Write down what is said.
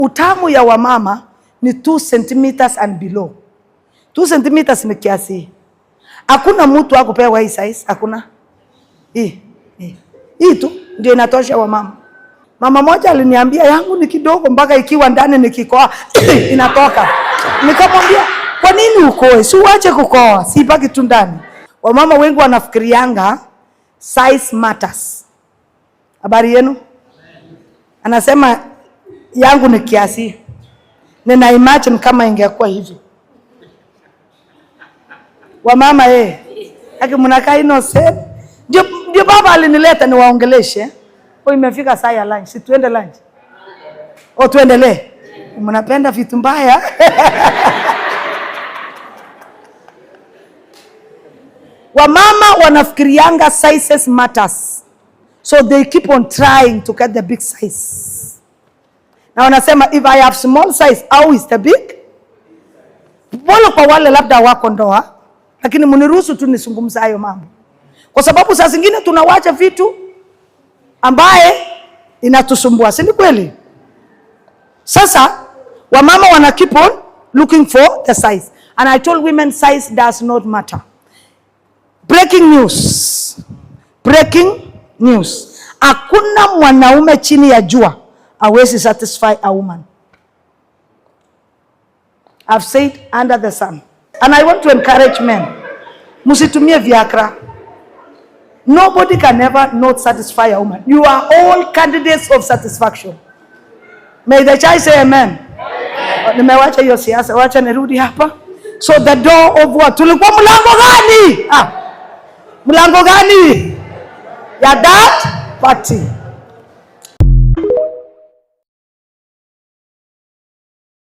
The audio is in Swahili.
Utamu ya wamama ni 2 centimeters and below. 2 centimeters ni kiasi. Hakuna mtu akupewa hii size, hakuna. Hii tu ndio inatosha wamama. Mama moja aliniambia yangu ni kidogo mpaka ikiwa ndani nikikoa inatoka. Nikamwambia, kwa nini ukoe? Si uache kukoa, si baki tu ndani. Wamama wengi wanafikirianga size matters. Habari yenu? Anasema yangu ni kiasi. Nina imagine kama ingekuwa hivi. Wamama aki mnakaa innocent. Ndio baba alinileta niwaongeleshe. Imefika saa ya lunch. Si tuende lunch? Tuendelee. Mnapenda vitu mbaya. Wamama wanafikirianga sizes matters. So they keep on trying to get the big size. Na wanasema if I have small size, how is the big? Wala kwa wale labda wako ndoa, lakini mniruhusu tu nisungumze hayo mambo. Kwa sababu saa zingine tunawacha vitu ambaye inatusumbua, si kweli? Sasa wamama wana keep on looking for the size. And I told women size does not matter. Breaking news. Breaking news. Hakuna mwanaume chini ya jua hawezi satisfy a woman. I've said under the sun. And I want to encourage men. Msitumie Viagra. Nobody can ever not satisfy a woman. You are all candidates of satisfaction. May the child say amen. Nimewacha hiyo siasa, wacha nirudi hapa. So the door of what? Tulikuwa mlango gani? Mlango gani? Ya that party.